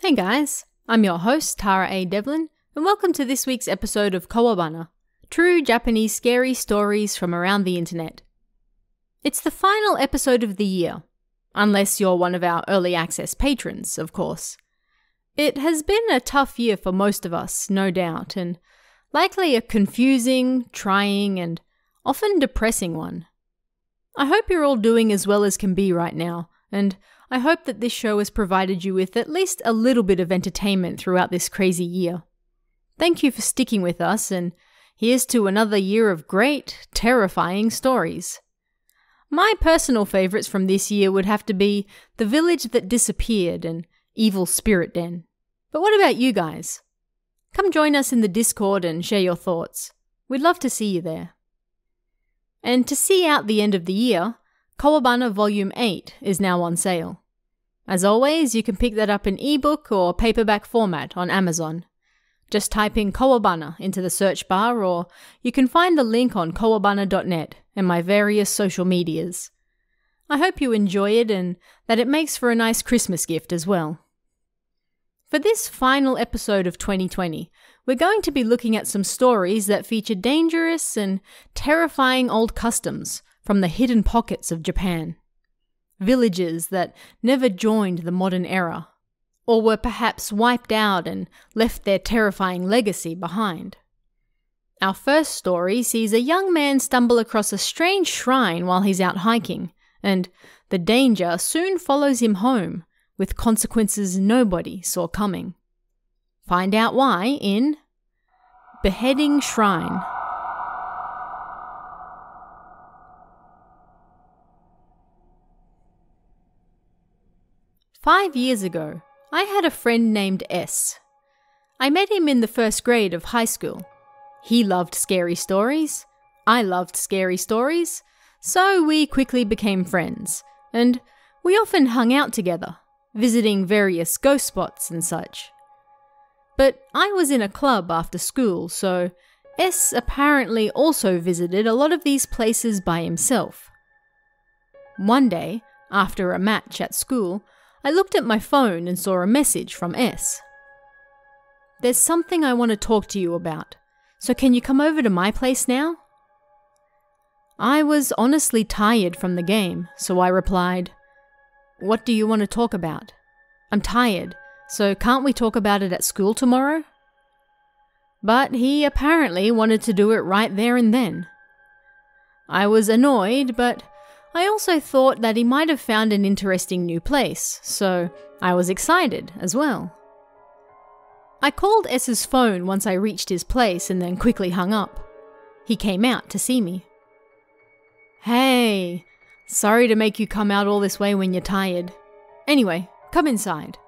Hey guys, I'm your host Tara A. Devlin, and welcome to this week's episode of Kowabana, true Japanese scary stories from around the internet. It's the final episode of the year, unless you're one of our early access patrons, of course. It has been a tough year for most of us, no doubt, and likely a confusing, trying, and often depressing one. I hope you're all doing as well as can be right now, and I hope that this show has provided you with at least a little bit of entertainment throughout this crazy year. Thank you for sticking with us, and here's to another year of great, terrifying stories. My personal favourites from this year would have to be The Village That Disappeared and Evil Spirit Den. But what about you guys? Come join us in the Discord and share your thoughts. We'd love to see you there. And to see out the end of the year, Kowabana Volume 8 is now on sale. As always, you can pick that up in ebook or paperback format on Amazon. Just type in Kowabana into the search bar, or you can find the link on kowabana.net and my various social medias. I hope you enjoy it and that it makes for a nice Christmas gift as well. For this final episode of 2020, we're going to be looking at some stories that feature dangerous and terrifying old customs from the hidden pockets of Japan. Villages that never joined the modern era, or were perhaps wiped out and left their terrifying legacy behind. Our first story sees a young man stumble across a strange shrine while he's out hiking, and the danger soon follows him home, with consequences nobody saw coming. Find out why in Beheading Shrine. "5 years ago, I had a friend named S. I met him in the first grade of high school. He loved scary stories, I loved scary stories, so we quickly became friends, and we often hung out together, visiting various ghost spots and such. But I was in a club after school, so S apparently also visited a lot of these places by himself. One day, after a match at school, I looked at my phone and saw a message from S. There's something I want to talk to you about, so can you come over to my place now? I was honestly tired from the game, so I replied, What do you want to talk about? I'm tired, so can't we talk about it at school tomorrow? But he apparently wanted to do it right there and then. I was annoyed, but I also thought that he might have found an interesting new place, so I was excited as well. I called S's phone once I reached his place and then quickly hung up. He came out to see me. Hey, sorry to make you come out all this way when you're tired. Anyway, come inside.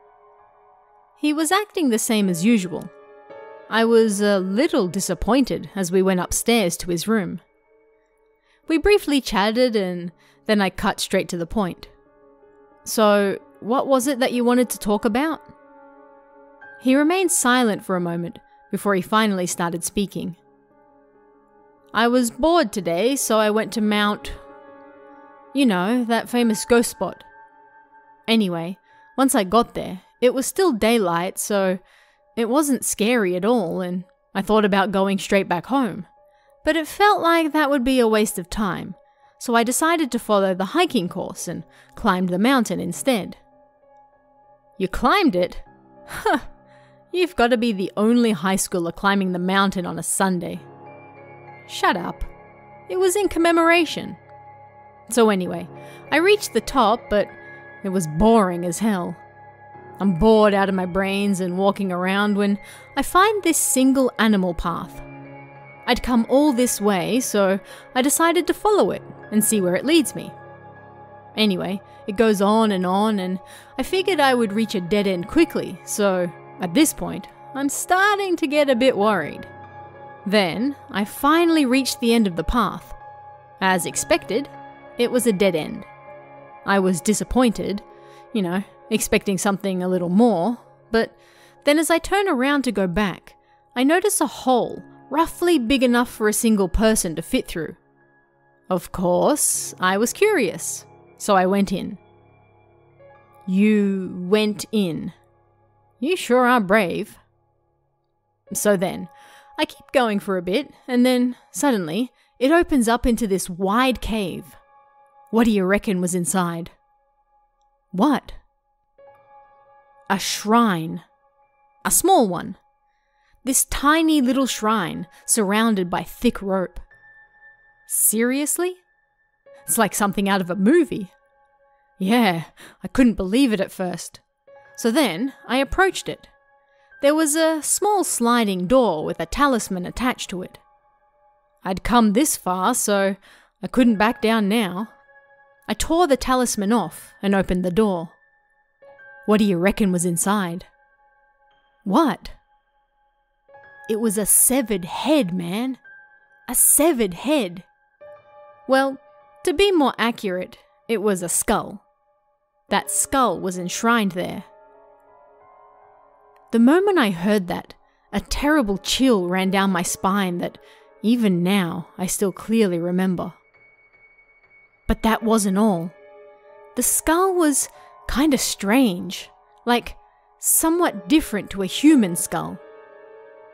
He was acting the same as usual. I was a little disappointed as we went upstairs to his room. We briefly chatted and then I cut straight to the point. So, what was it that you wanted to talk about? He remained silent for a moment before he finally started speaking. I was bored today, so I went to Mount... You know, that famous ghost spot. Anyway, once I got there, it was still daylight, so it wasn't scary at all, and I thought about going straight back home. But it felt like that would be a waste of time, so I decided to follow the hiking course and climbed the mountain instead. You climbed it? Huh, you've got to be the only high schooler climbing the mountain on a Sunday. Shut up. It was in commemoration. So anyway, I reached the top, but it was boring as hell. I'm bored out of my brains and walking around when I find this single animal path. I'd come all this way, so I decided to follow it and see where it leads me. Anyway, it goes on, and I figured I would reach a dead end quickly, so at this point, I'm starting to get a bit worried. Then, I finally reached the end of the path. As expected, it was a dead end. I was disappointed, expecting something a little more, but then as I turn around to go back, I notice a hole roughly big enough for a single person to fit through. Of course, I was curious, so I went in. You went in. You sure are brave. So then, I keep going for a bit, and then, suddenly, it opens up into this wide cave. What do you reckon was inside? What? A shrine. A small one. This tiny little shrine, surrounded by thick rope. Seriously? It's like something out of a movie. Yeah, I couldn't believe it at first. So then, I approached it. There was a small sliding door with a talisman attached to it. I'd come this far, so I couldn't back down now. I tore the talisman off and opened the door. What do you reckon was inside? What? It was a severed head, man. A severed head. Well, to be more accurate, it was a skull. That skull was enshrined there. The moment I heard that, a terrible chill ran down my spine that, even now, I still clearly remember. But that wasn't all. The skull was kinda strange, like somewhat different to a human skull.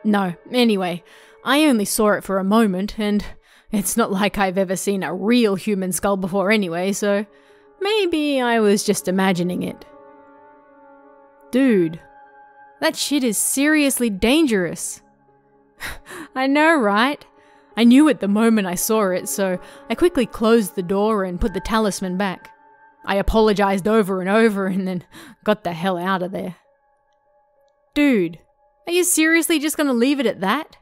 No, anyway, I only saw it for a moment, and it's not like I've ever seen a real human skull before anyway, so maybe I was just imagining it. Dude, that shit is seriously dangerous. I know, right? I knew it the moment I saw it, so I quickly closed the door and put the talisman back. I apologized over and over and then got the hell out of there. Dude, are you seriously just gonna leave it at that?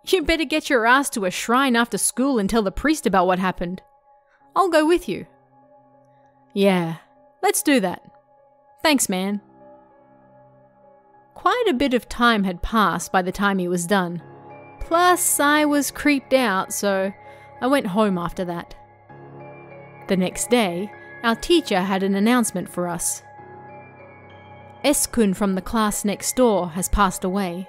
You better get your ass to a shrine after school and tell the priest about what happened. I'll go with you. Yeah, let's do that. Thanks, man. Quite a bit of time had passed by the time he was done. Plus, I was creeped out, so I went home after that. The next day, our teacher had an announcement for us. S-kun from the class next door has passed away.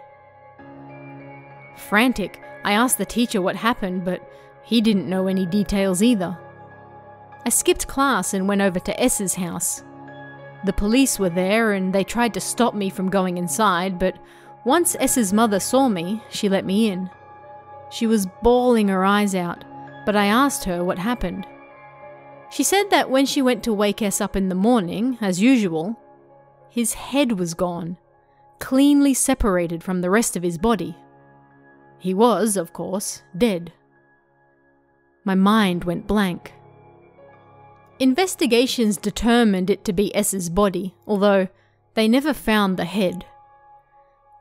Frantic, I asked the teacher what happened, but he didn't know any details either. I skipped class and went over to S's house. The police were there and they tried to stop me from going inside, but once S's mother saw me, she let me in. She was bawling her eyes out, but I asked her what happened. She said that when she went to wake S up in the morning, as usual, his head was gone, cleanly separated from the rest of his body. He was, of course, dead. My mind went blank. Investigations determined it to be S's body, although they never found the head.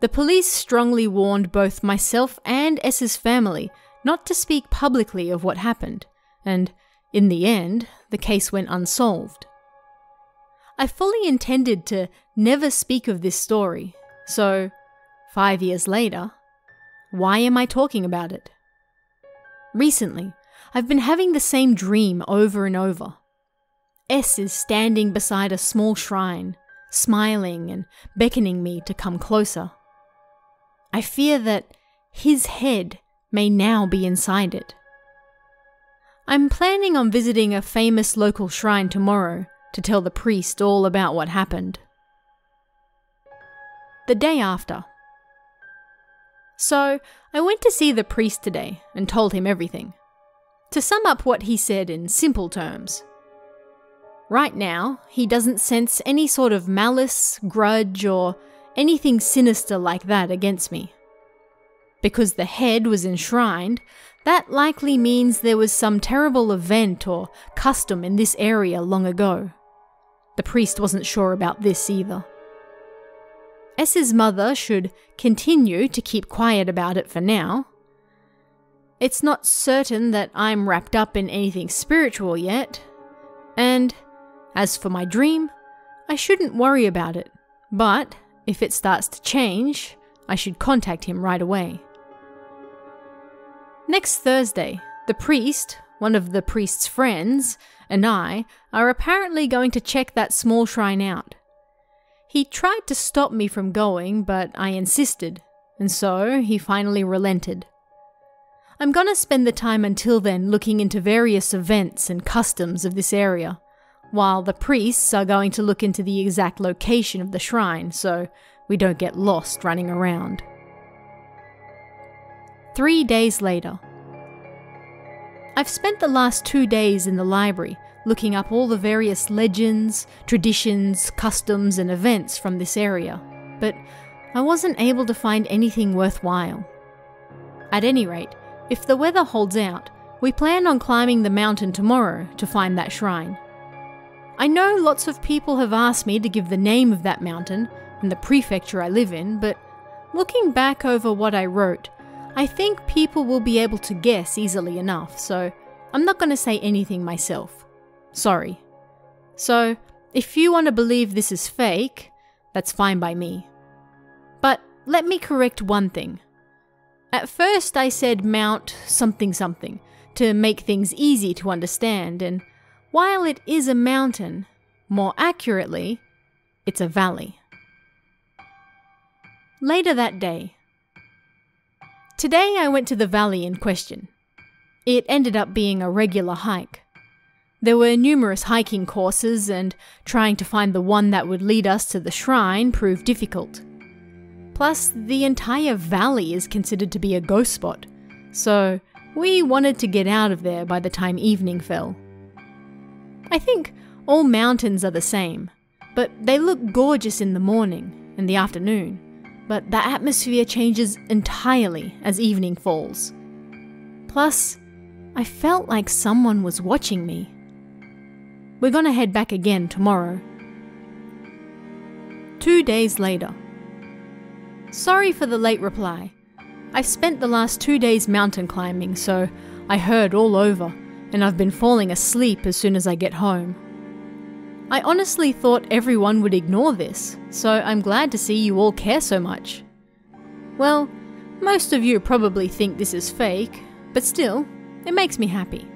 The police strongly warned both myself and S's family not to speak publicly of what happened, and in the end, the case went unsolved. I fully intended to never speak of this story, so 5 years later, why am I talking about it? Recently, I've been having the same dream over and over. S is standing beside a small shrine, smiling and beckoning me to come closer. I fear that his head may now be inside it. I'm planning on visiting a famous local shrine tomorrow to tell the priest all about what happened. The day after. So, I went to see the priest today and told him everything. To sum up what he said in simple terms. Right now, he doesn't sense any sort of malice, grudge, or anything sinister like that against me. Because the head was enshrined, that likely means there was some terrible event or custom in this area long ago. The priest wasn't sure about this either. S's mother should continue to keep quiet about it for now. It's not certain that I'm wrapped up in anything spiritual yet, and as for my dream, I shouldn't worry about it, but if it starts to change, I should contact him right away. Next Thursday, the priest, one of the priest's friends, and I are apparently going to check that small shrine out. He tried to stop me from going, but I insisted, and so he finally relented. I'm gonna spend the time until then looking into various events and customs of this area, while the priests are going to look into the exact location of the shrine, so we don't get lost running around. 3 days later. I've spent the last 2 days in the library looking up all the various legends, traditions, customs and events from this area, but I wasn't able to find anything worthwhile. At any rate, if the weather holds out, we plan on climbing the mountain tomorrow to find that shrine. I know lots of people have asked me to give the name of that mountain and the prefecture I live in, but looking back over what I wrote, I think people will be able to guess easily enough, so I'm not going to say anything myself. Sorry. So, if you want to believe this is fake, that's fine by me. But let me correct one thing. At first I said Mount something something to make things easy to understand, and while it is a mountain, more accurately, it's a valley. Later that day. Today I went to the valley in question. It ended up being a regular hike. There were numerous hiking courses, and trying to find the one that would lead us to the shrine proved difficult. Plus, the entire valley is considered to be a ghost spot, so we wanted to get out of there by the time evening fell. I think all mountains are the same, but they look gorgeous in the morning and the afternoon, but the atmosphere changes entirely as evening falls. Plus, I felt like someone was watching me. We're gonna head back again tomorrow. 2 days later. Sorry for the late reply. I've spent the last 2 days mountain climbing, so I heard all over, and I've been falling asleep as soon as I get home. I honestly thought everyone would ignore this, so I'm glad to see you all care so much. Well, most of you probably think this is fake, but still, it makes me happy.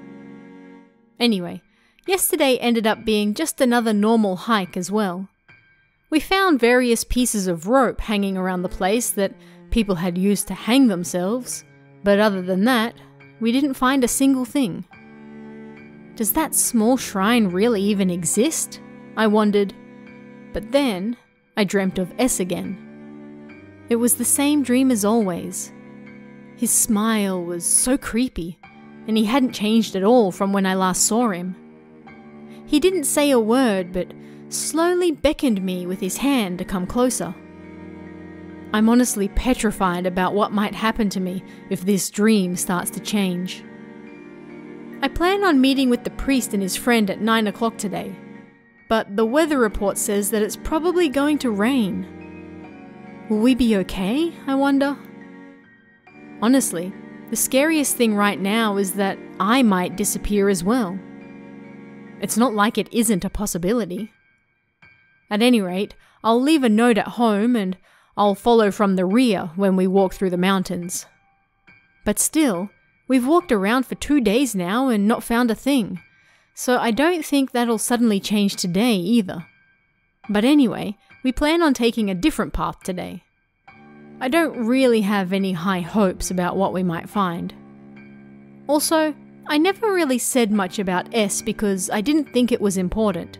Anyway, yesterday ended up being just another normal hike as well. We found various pieces of rope hanging around the place that people had used to hang themselves, but other than that, we didn't find a single thing. Does that small shrine really even exist? I wondered. But then, I dreamt of S again. It was the same dream as always. His smile was so creepy, and he hadn't changed at all from when I last saw him. He didn't say a word, but slowly beckoned me with his hand to come closer. I'm honestly petrified about what might happen to me if this dream starts to change. I plan on meeting with the priest and his friend at 9 o'clock today, but the weather report says that it's probably going to rain. Will we be okay, I wonder? Honestly, the scariest thing right now is that I might disappear as well. It's not like it isn't a possibility. At any rate, I'll leave a note at home and I'll follow from the rear when we walk through the mountains. But still, we've walked around for 2 days now and not found a thing, so I don't think that'll suddenly change today either. But anyway, we plan on taking a different path today. I don't really have any high hopes about what we might find. Also, I never really said much about S because I didn't think it was important,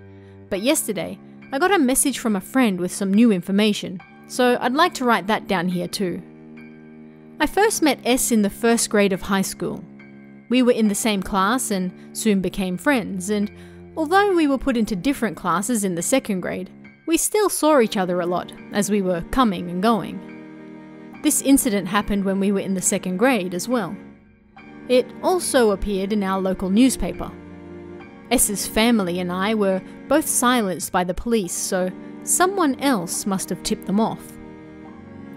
but yesterday I got a message from a friend with some new information, so I'd like to write that down here too. I first met S in the first grade of high school. We were in the same class and soon became friends, and although we were put into different classes in the second grade, we still saw each other a lot as we were coming and going. This incident happened when we were in the second grade as well. It also appeared in our local newspaper. S's family and I were both silenced by the police, so someone else must have tipped them off.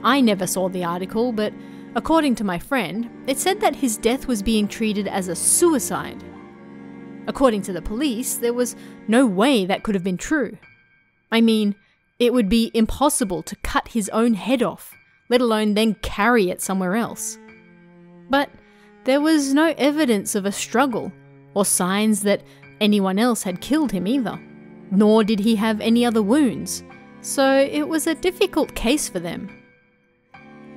I never saw the article, but according to my friend, it said that his death was being treated as a suicide. According to the police, there was no way that could have been true. I mean, it would be impossible to cut his own head off, let alone then carry it somewhere else. But there was no evidence of a struggle or signs that anyone else had killed him either, nor did he have any other wounds, so it was a difficult case for them.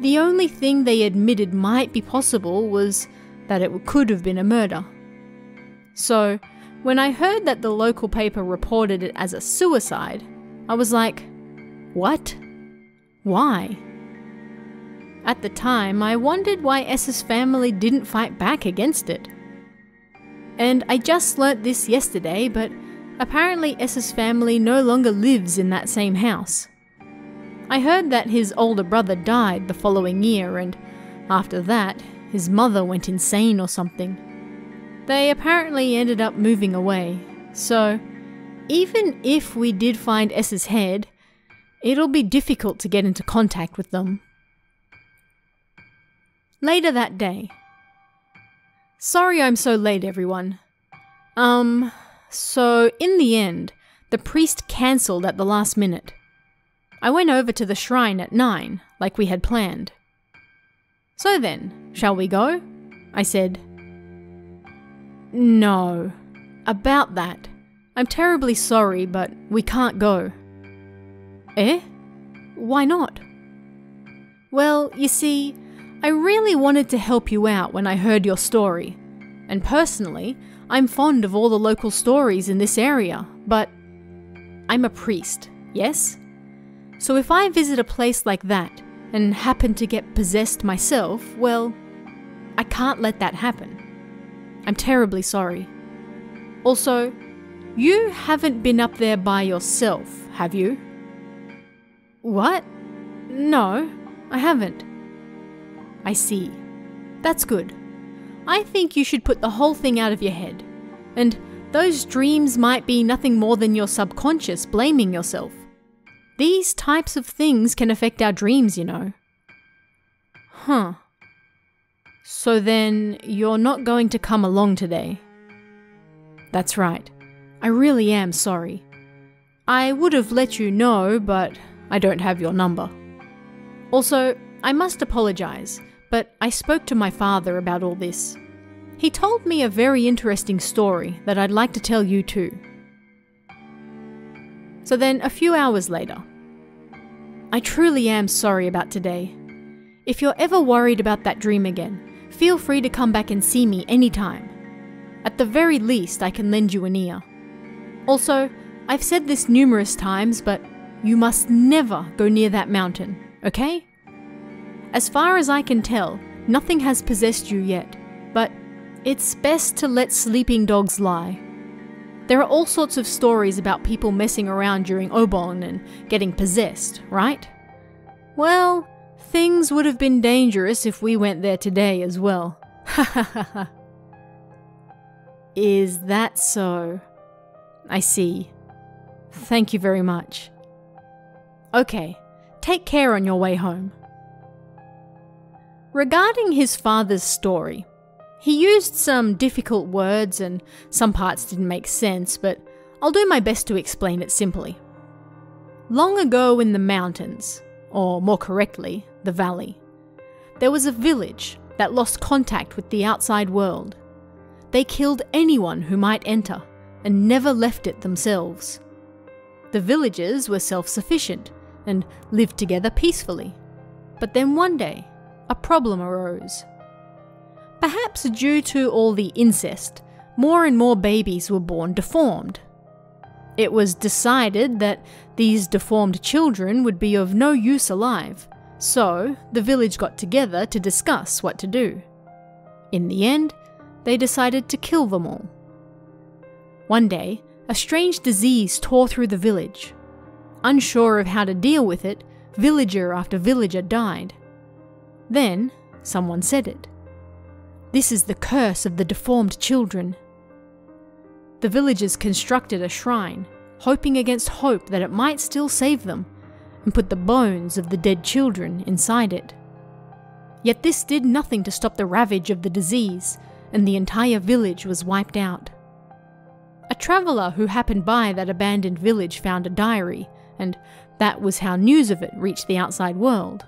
The only thing they admitted might be possible was that it could have been a murder. So, when I heard that the local paper reported it as a suicide, I was like, what? Why? At the time, I wondered why S's family didn't fight back against it. And I just learnt this yesterday, but apparently S's family no longer lives in that same house. I heard that his older brother died the following year, and after that, his mother went insane or something. They apparently ended up moving away, so even if we did find S's head, it'll be difficult to get into contact with them. Later that day. Sorry I'm so late, everyone. So in the end, the priest cancelled at the last minute. I went over to the shrine at 9, like we had planned. So then, shall we go? I said. No. About that. I'm terribly sorry, but we can't go. Eh? Why not? Well, you see, I really wanted to help you out when I heard your story. And personally, I'm fond of all the local stories in this area, but I'm a priest, yes? So if I visit a place like that and happen to get possessed myself, well, I can't let that happen. I'm terribly sorry. Also, you haven't been up there by yourself, have you? What? No, I haven't. I see. That's good. I think you should put the whole thing out of your head. And those dreams might be nothing more than your subconscious blaming yourself. These types of things can affect our dreams, you know. Huh. So then, you're not going to come along today? That's right. I really am sorry. I would have let you know, but I don't have your number. Also, I must apologize, but I spoke to my father about all this. He told me a very interesting story that I'd like to tell you too. So then, a few hours later. I truly am sorry about today. If you're ever worried about that dream again, feel free to come back and see me anytime. At the very least, I can lend you an ear. Also, I've said this numerous times, but you must never go near that mountain, okay? As far as I can tell, nothing has possessed you yet, but it's best to let sleeping dogs lie. There are all sorts of stories about people messing around during Obon and getting possessed, right? Well, things would have been dangerous if we went there today as well. Ha ha ha ha. Is that so? I see. Thank you very much. Okay, take care on your way home. Regarding his father's story, he used some difficult words and some parts didn't make sense, but I'll do my best to explain it simply. Long ago in the mountains, or more correctly, the valley, there was a village that lost contact with the outside world. They killed anyone who might enter and never left it themselves. The villagers were self-sufficient and lived together peacefully. But then one day, a problem arose. Perhaps due to all the incest, more and more babies were born deformed. It was decided that these deformed children would be of no use alive, so the village got together to discuss what to do. In the end, they decided to kill them all. One day, a strange disease tore through the village. Unsure of how to deal with it, villager after villager died. Then, someone said it. This is the curse of the deformed children. The villagers constructed a shrine, hoping against hope that it might still save them, and put the bones of the dead children inside it. Yet this did nothing to stop the ravage of the disease, and the entire village was wiped out. A traveller who happened by that abandoned village found a diary, and that was how news of it reached the outside world.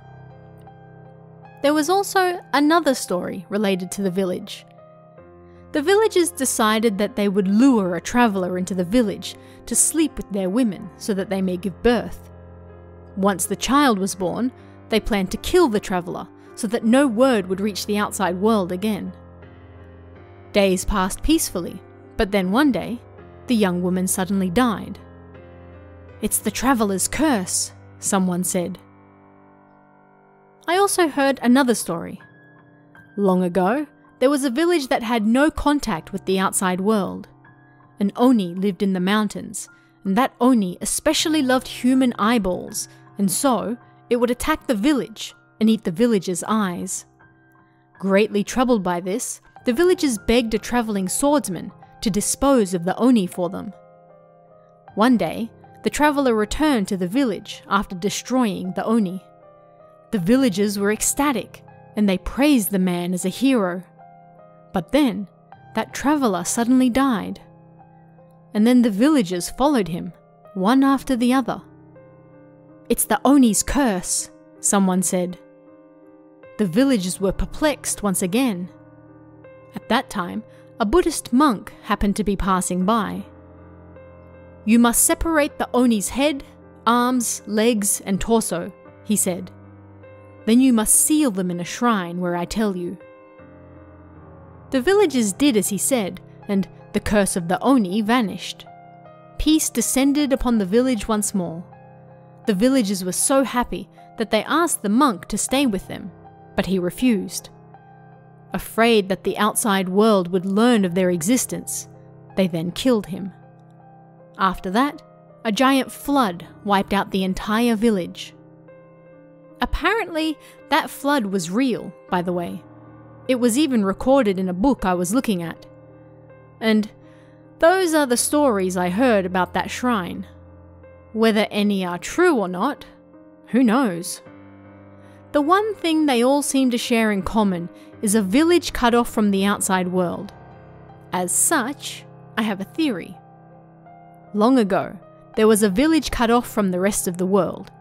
There was also another story related to the village. The villagers decided that they would lure a traveller into the village to sleep with their women so that they may give birth. Once the child was born, they planned to kill the traveller so that no word would reach the outside world again. Days passed peacefully, but then one day, the young woman suddenly died. "It's the traveller's curse," someone said. I also heard another story. Long ago, there was a village that had no contact with the outside world. An Oni lived in the mountains, and that Oni especially loved human eyeballs, and so it would attack the village and eat the villagers' eyes. Greatly troubled by this, the villagers begged a travelling swordsman to dispose of the Oni for them. One day, the traveller returned to the village after destroying the Oni. The villagers were ecstatic, and they praised the man as a hero. But then, that traveller suddenly died. And then the villagers followed him, one after the other. "It's the Oni's curse," someone said. The villagers were perplexed once again. At that time, a Buddhist monk happened to be passing by. "You must separate the Oni's head, arms, legs, and torso," he said. "Then you must seal them in a shrine where I tell you." The villagers did as he said, and the curse of the Oni vanished. Peace descended upon the village once more. The villagers were so happy that they asked the monk to stay with them, but he refused. Afraid that the outside world would learn of their existence, they then killed him. After that, a giant flood wiped out the entire village. Apparently, that flood was real, by the way. It was even recorded in a book I was looking at. And those are the stories I heard about that shrine. Whether any are true or not, who knows? The one thing they all seem to share in common is a village cut off from the outside world. As such, I have a theory. Long ago, there was a village cut off from the rest of the world.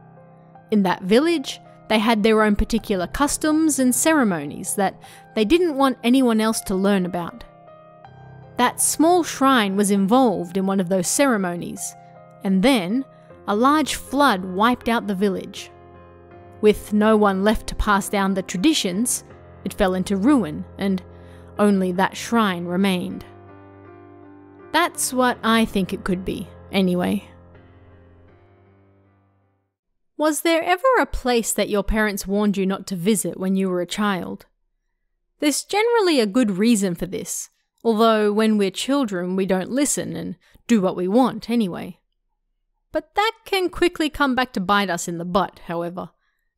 In that village, they had their own particular customs and ceremonies that they didn't want anyone else to learn about. That small shrine was involved in one of those ceremonies, and then a large flood wiped out the village. With no one left to pass down the traditions, it fell into ruin, and only that shrine remained. That's what I think it could be, anyway. Was there ever a place that your parents warned you not to visit when you were a child? There's generally a good reason for this, although when we're children we don't listen and do what we want anyway. But that can quickly come back to bite us in the butt, however.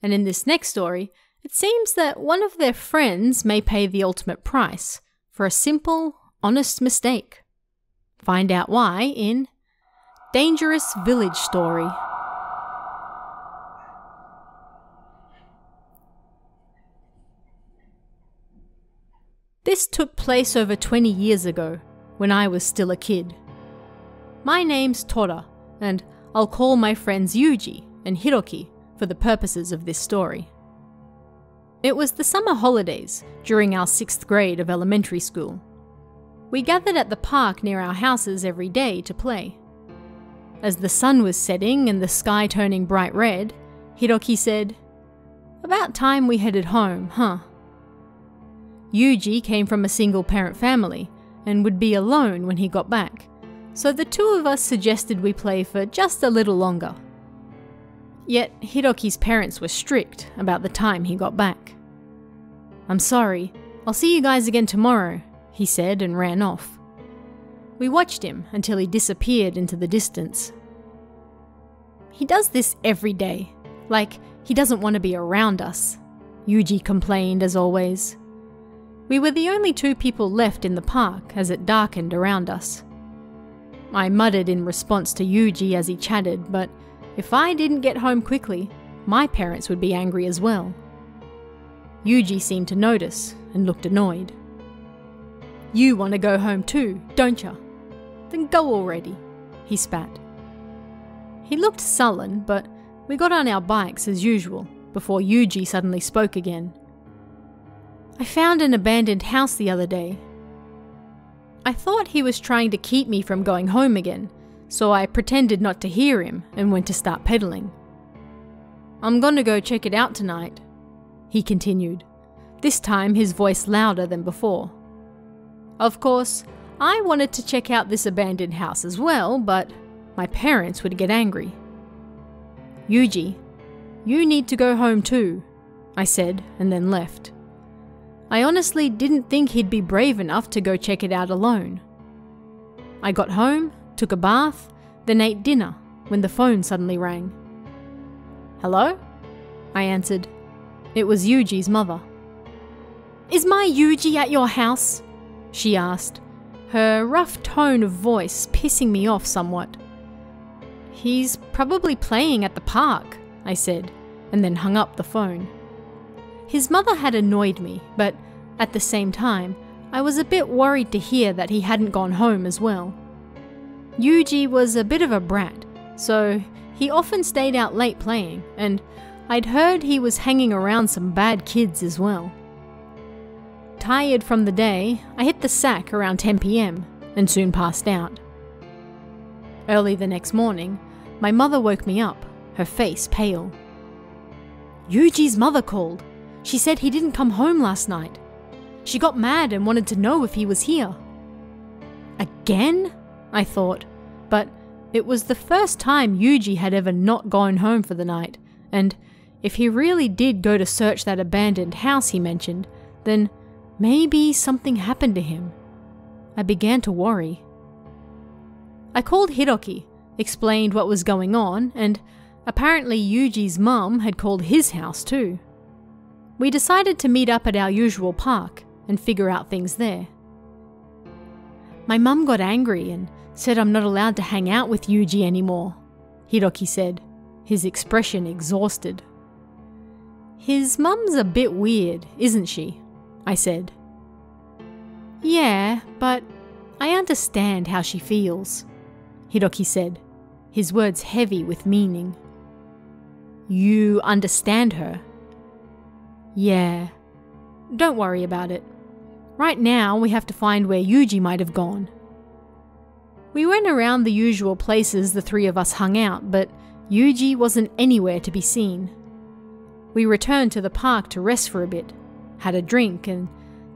And in this next story, it seems that one of their friends may pay the ultimate price for a simple, honest mistake. Find out why in Dangerous Village Story. This took place over 20 years ago, when I was still a kid. My name's Tora, and I'll call my friends Yuji and Hiroki for the purposes of this story. It was the summer holidays during our 6th grade of elementary school. We gathered at the park near our houses every day to play. As the sun was setting and the sky turning bright red, Hiroki said, "About time we headed home, huh?" Yuji came from a single-parent family and would be alone when he got back, so the two of us suggested we play for just a little longer. Yet Hiroki's parents were strict about the time he got back. "I'm sorry, I'll see you guys again tomorrow," he said and ran off. We watched him until he disappeared into the distance. "He does this every day, like he doesn't want to be around us," Yuji complained as always. We were the only two people left in the park as it darkened around us. I muttered in response to Yuji as he chatted, but if I didn't get home quickly, my parents would be angry as well. Yuji seemed to notice and looked annoyed. "You want to go home too, don't ya? Then go already," he spat. He looked sullen, but we got on our bikes as usual before Yuji suddenly spoke again. "I found an abandoned house the other day." I thought he was trying to keep me from going home again, so I pretended not to hear him and went to start pedaling. "I'm gonna go check it out tonight," he continued, this time his voice louder than before. Of course, I wanted to check out this abandoned house as well, but my parents would get angry. "Yuji, you need to go home too," I said, and then left. I honestly didn't think he'd be brave enough to go check it out alone. I got home, took a bath, then ate dinner when the phone suddenly rang. "Hello?" I answered. It was Yuji's mother. "Is my Yuji at your house?" she asked, her rough tone of voice pissing me off somewhat. "He's probably playing at the park," I said, and then hung up the phone. His mother had annoyed me, but at the same time, I was a bit worried to hear that he hadn't gone home as well. Yuji was a bit of a brat, so he often stayed out late playing, and I'd heard he was hanging around some bad kids as well. Tired from the day, I hit the sack around 10 p.m. and soon passed out. Early the next morning, my mother woke me up, her face pale. "Yuji's mother called. She said he didn't come home last night. She got mad and wanted to know if he was here." Again? I thought, but it was the first time Yuji had ever not gone home for the night, and if he really did go to search that abandoned house he mentioned, then maybe something happened to him. I began to worry. I called Hiroki, explained what was going on, and apparently Yuji's mum had called his house too. We decided to meet up at our usual park and figure out things there. "My mum got angry and said I'm not allowed to hang out with Yuji anymore," Hiroki said, his expression exhausted. "His mum's a bit weird, isn't she?" I said. "Yeah, but I understand how she feels," Hiroki said, his words heavy with meaning. "You understand her?" "Yeah. Don't worry about it. Right now we have to find where Yuji might have gone." We went around the usual places the three of us hung out, but Yuji wasn't anywhere to be seen. We returned to the park to rest for a bit, had a drink, and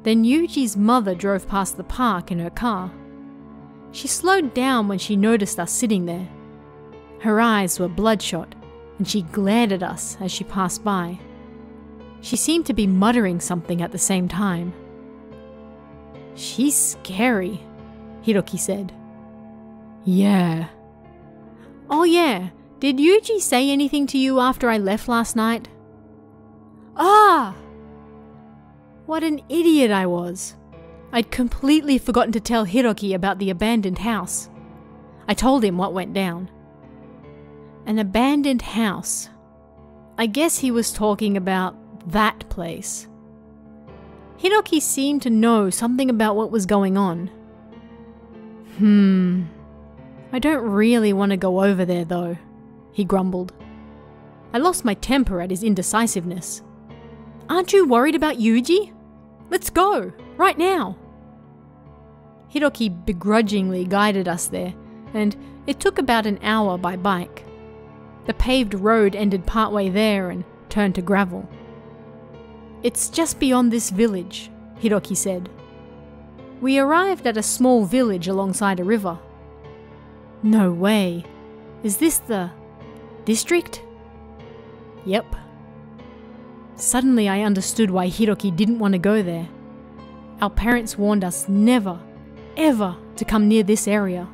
then Yuji's mother drove past the park in her car. She slowed down when she noticed us sitting there. Her eyes were bloodshot, and she glared at us as she passed by. She seemed to be muttering something at the same time. "She's scary," Hiroki said. "Yeah." "Oh yeah, did Yuji say anything to you after I left last night?" "Ah!" What an idiot I was. I'd completely forgotten to tell Hiroki about the abandoned house. I told him what went down. An abandoned house. I guess he was talking about that place. Hiroki seemed to know something about what was going on. I don't really want to go over there though, he grumbled. I lost my temper at his indecisiveness. "Aren't you worried about Yuji? Let's go, right now." Hiroki begrudgingly guided us there, and it took about an hour by bike. The paved road ended partway there and turned to gravel. "It's just beyond this village," Hiroki said. We arrived at a small village alongside a river. "No way. Is this the district?" "Yep." Suddenly I understood why Hiroki didn't want to go there. Our parents warned us never, ever to come near this area.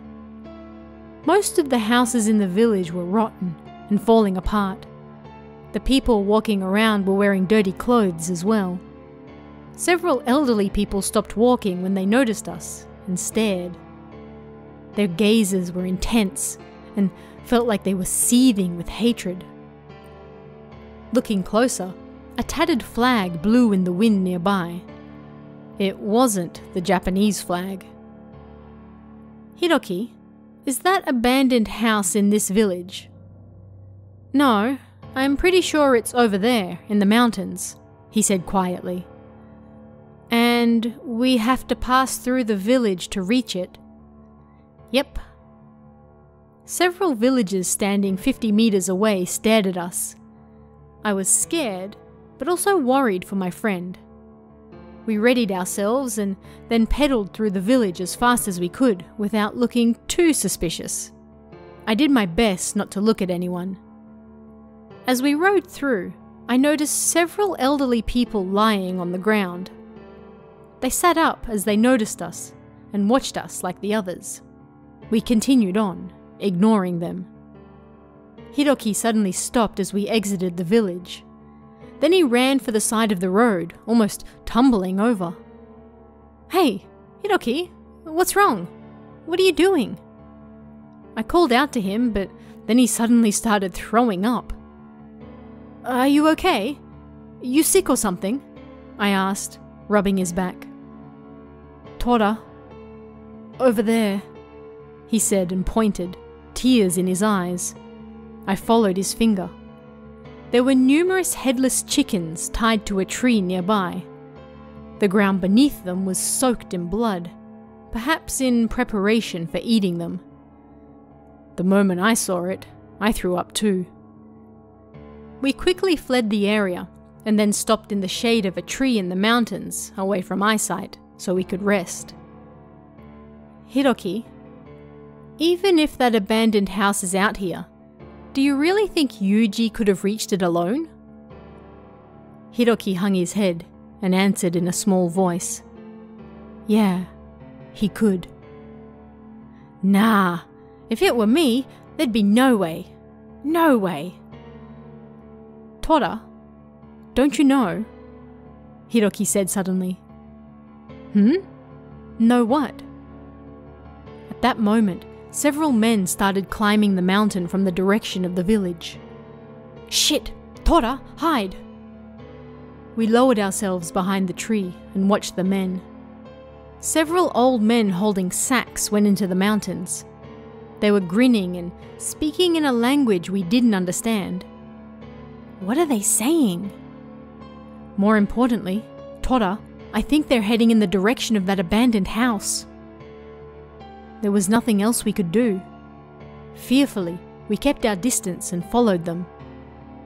Most of the houses in the village were rotten and falling apart. The people walking around were wearing dirty clothes as well. Several elderly people stopped walking when they noticed us and stared. Their gazes were intense and felt like they were seething with hatred. Looking closer, a tattered flag blew in the wind nearby. It wasn't the Japanese flag. "Hiroki, is that abandoned house in this village?" "No, I'm pretty sure it's over there in the mountains," he said quietly. "And we have to pass through the village to reach it?" "Yep." Several villagers standing 50 meters away stared at us. I was scared, but also worried for my friend. We readied ourselves and then pedaled through the village as fast as we could without looking too suspicious. I did my best not to look at anyone. As we rode through, I noticed several elderly people lying on the ground. They sat up as they noticed us and watched us like the others. We continued on, ignoring them. Hiroki suddenly stopped as we exited the village. Then he ran for the side of the road, almost tumbling over. "Hey, Hiroki, what's wrong? What are you doing?" I called out to him, but then he suddenly started throwing up. "Are you okay? You sick or something?" I asked, rubbing his back. "Tora, over there," he said and pointed, tears in his eyes. I followed his finger. There were numerous headless chickens tied to a tree nearby. The ground beneath them was soaked in blood, perhaps in preparation for eating them. The moment I saw it, I threw up too. We quickly fled the area and then stopped in the shade of a tree in the mountains, away from eyesight, so we could rest. "Hiroki, even if that abandoned house is out here, do you really think Yuji could have reached it alone?" Hiroki hung his head and answered in a small voice. "Yeah, he could." "Nah, if it were me, there'd be no way. No way." "Tora, don't you know?" Hiroki said suddenly. "Know what?" At that moment, several men started climbing the mountain from the direction of the village. "Shit! Tora, hide!" We lowered ourselves behind the tree and watched the men. Several old men holding sacks went into the mountains. They were grinning and speaking in a language we didn't understand. What are they saying? More importantly, Tora, I think they're heading in the direction of that abandoned house. There was nothing else we could do. Fearfully, we kept our distance and followed them.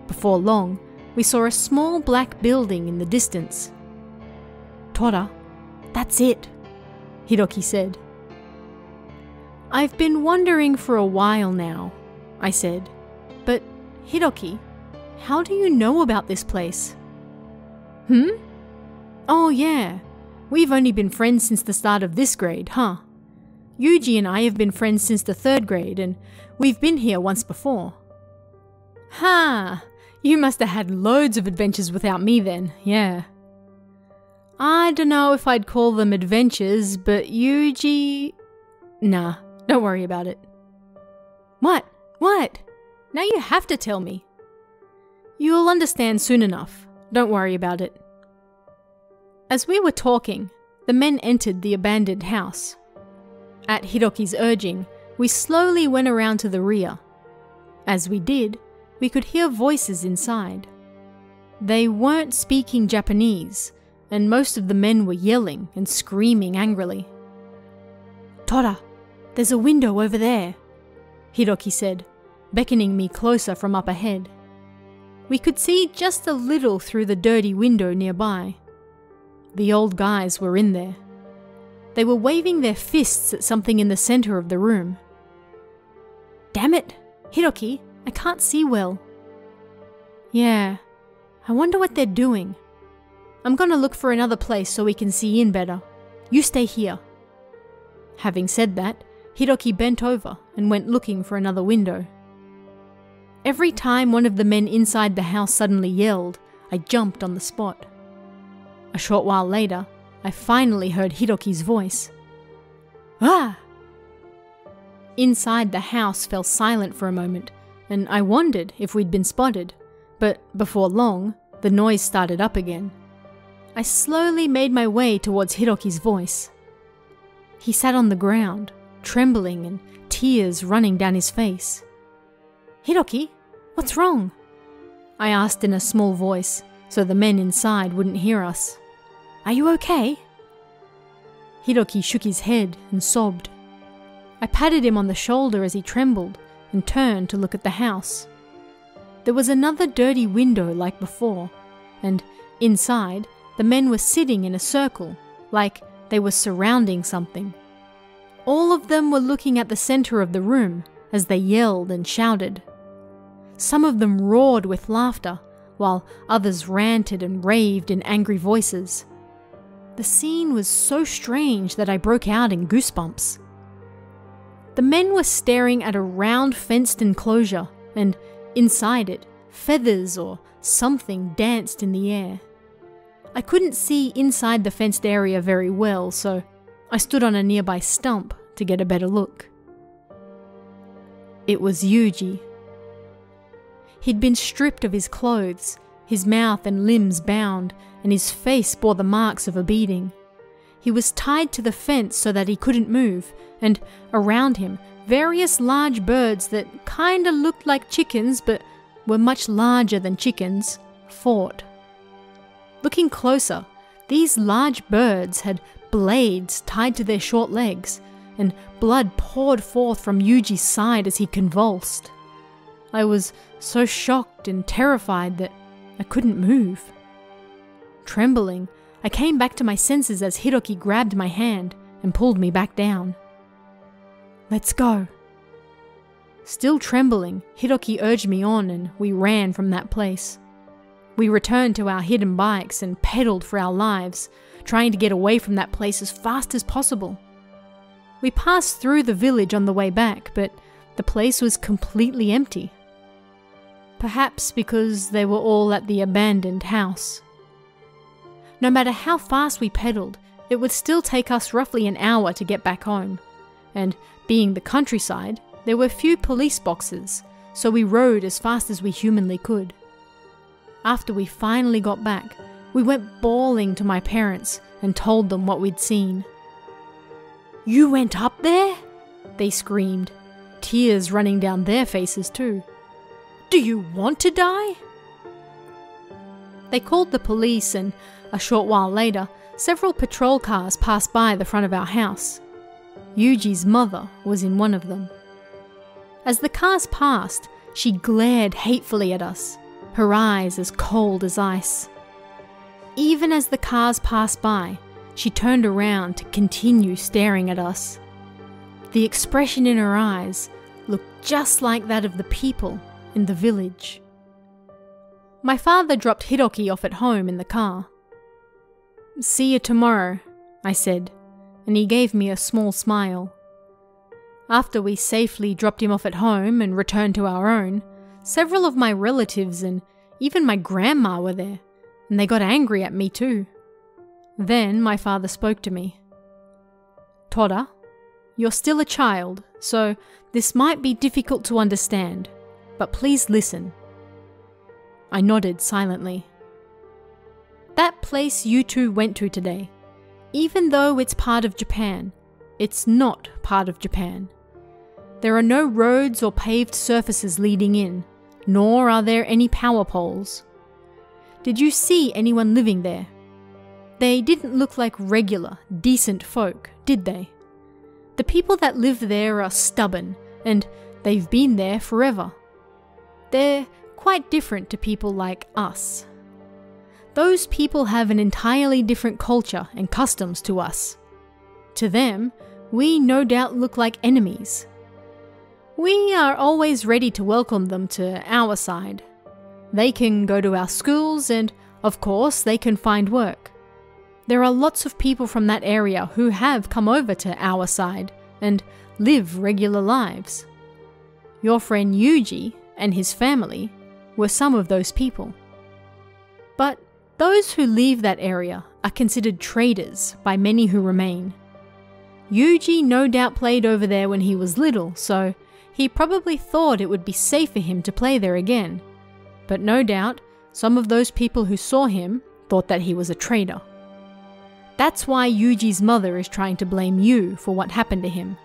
Before long, we saw a small black building in the distance. "Tora, that's it," Hiroki said. "I've been wondering for a while now," I said. "But, Hiroki, how do you know about this place?" "Oh yeah, we've only been friends since the start of this grade, huh? Yuji and I have been friends since the 3rd grade, and we've been here once before." "Ha! You must have had loads of adventures without me then, yeah." "I dunno if I'd call them adventures, but Yuji..." "Nah, don't worry about it." What? Now you have to tell me." "You'll understand soon enough. Don't worry about it." As we were talking, the men entered the abandoned house. At Hiroki's urging, we slowly went around to the rear. As we did, we could hear voices inside. They weren't speaking Japanese, and most of the men were yelling and screaming angrily. "Tora, there's a window over there," Hiroki said, beckoning me closer from up ahead. We could see just a little through the dirty window nearby. The old guys were in there. They were waving their fists at something in the center of the room. "Damn it, Hiroki, I can't see well." "Yeah, I wonder what they're doing. I'm gonna look for another place so we can see in better. You stay here." Having said that, Hiroki bent over and went looking for another window. Every time one of the men inside the house suddenly yelled, I jumped on the spot. A short while later, I finally heard Hiroki's voice. "Ah!" Inside the house fell silent for a moment, and I wondered if we'd been spotted, but before long, the noise started up again. I slowly made my way towards Hiroki's voice. He sat on the ground, trembling and tears running down his face. "Hiroki, what's wrong?" I asked in a small voice, so the men inside wouldn't hear us. "Are you okay?" Hiroki shook his head and sobbed. I patted him on the shoulder as he trembled and turned to look at the house. There was another dirty window like before, and inside, the men were sitting in a circle, like they were surrounding something. All of them were looking at the center of the room as they yelled and shouted. Some of them roared with laughter, while others ranted and raved in angry voices. The scene was so strange that I broke out in goosebumps. The men were staring at a round fenced enclosure, and inside it, feathers or something danced in the air. I couldn't see inside the fenced area very well, so I stood on a nearby stump to get a better look. It was Yuji. He'd been stripped of his clothes, his mouth and limbs bound, and his face bore the marks of a beating. He was tied to the fence so that he couldn't move, and around him, various large birds that kinda looked like chickens but were much larger than chickens, fought. Looking closer, these large birds had blades tied to their short legs, and blood poured forth from Yuji's side as he convulsed. I was so shocked and terrified that I couldn't move. Trembling, I came back to my senses as Hiroki grabbed my hand and pulled me back down. "Let's go." Still trembling, Hiroki urged me on and we ran from that place. We returned to our hidden bikes and pedaled for our lives, trying to get away from that place as fast as possible. We passed through the village on the way back, but the place was completely empty. Perhaps because they were all at the abandoned house. No matter how fast we pedaled, it would still take us roughly an hour to get back home. And being the countryside, there were few police boxes, so we rode as fast as we humanly could. After we finally got back, we went bawling to my parents and told them what we'd seen. "You went up there?" they screamed, tears running down their faces too. "Do you want to die?" They called the police, and a short while later, several patrol cars passed by the front of our house. Yuji's mother was in one of them. As the cars passed, she glared hatefully at us, her eyes as cold as ice. Even as the cars passed by, she turned around to continue staring at us. The expression in her eyes looked just like that of the people in the village. My father dropped Hiroki off at home in the car. "See you tomorrow," I said, and he gave me a small smile. After we safely dropped him off at home and returned to our own, several of my relatives and even my grandma were there, and they got angry at me too. Then my father spoke to me. "Tora, you're still a child, so this might be difficult to understand, but please listen." I nodded silently. "That place you two went to today, even though it's part of Japan, it's not part of Japan. There are no roads or paved surfaces leading in, nor are there any power poles. Did you see anyone living there? They didn't look like regular, decent folk, did they? The people that live there are stubborn, and they've been there forever. They're quite different to people like us. Those people have an entirely different culture and customs to us. To them, we no doubt look like enemies. We are always ready to welcome them to our side. They can go to our schools and, of course, they can find work. There are lots of people from that area who have come over to our side and live regular lives. Your friend Yuji and his family were some of those people. But those who leave that area are considered traders by many who remain. Yuji no doubt played over there when he was little, so he probably thought it would be safe for him to play there again. But no doubt, some of those people who saw him thought that he was a trader. That's why Yuji's mother is trying to blame you for what happened to him.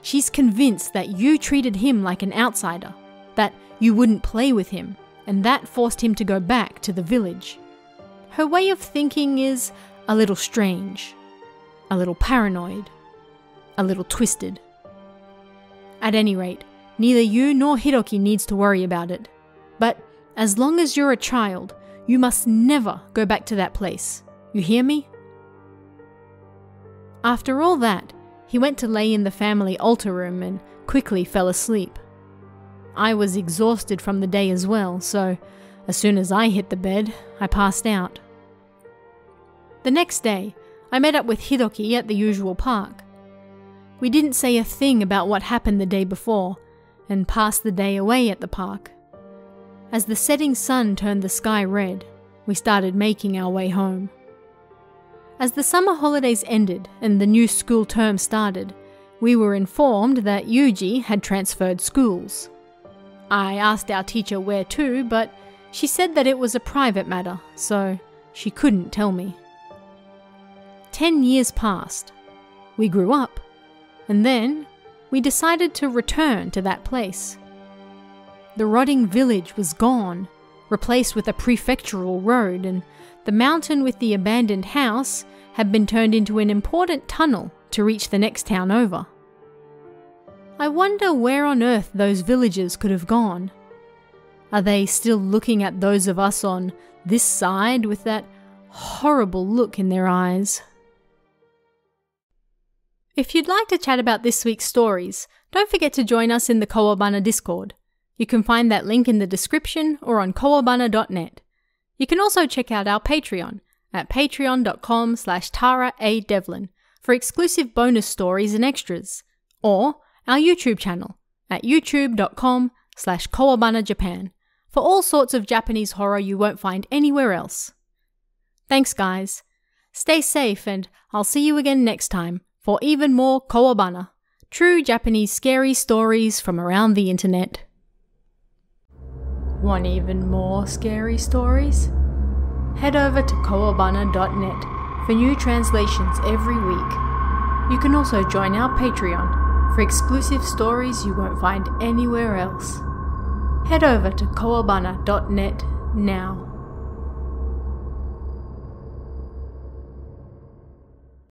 She's convinced that you treated him like an outsider, that you wouldn't play with him, and that forced him to go back to the village. Her way of thinking is a little strange, a little paranoid, a little twisted. At any rate, neither you nor Hiroki needs to worry about it. But as long as you're a child, you must never go back to that place. You hear me? After all that, he went to lay in the family altar room and quickly fell asleep. I was exhausted from the day as well, so As soon as I hit the bed, I passed out. The next day, I met up with Hiroki at the usual park. We didn't say a thing about what happened the day before, and passed the day away at the park. As the setting sun turned the sky red, we started making our way home. As the summer holidays ended and the new school term started, we were informed that Yuji had transferred schools. I asked our teacher where to, but she said that it was a private matter, so she couldn't tell me. 10 years passed. We grew up, and then we decided to return to that place. The rotting village was gone, replaced with a prefectural road, and the mountain with the abandoned house had been turned into an important tunnel to reach the next town over. I wonder where on earth those villagers could have gone. Are they still looking at those of us on this side with that horrible look in their eyes? If you'd like to chat about this week's stories, don't forget to join us in the Kowabana Discord. You can find that link in the description or on kowabana.net. You can also check out our Patreon at patreon.com/TaraADevlin for exclusive bonus stories and extras, or our YouTube channel at youtube.com/KowabanaJapan for all sorts of Japanese horror you won't find anywhere else. Thanks guys. Stay safe, and I'll see you again next time for even more Kowabana, true Japanese scary stories from around the internet. Want even more scary stories? Head over to kowabana.net for new translations every week. You can also join our Patreon for exclusive stories you won't find anywhere else. Head over to kowabana.net now.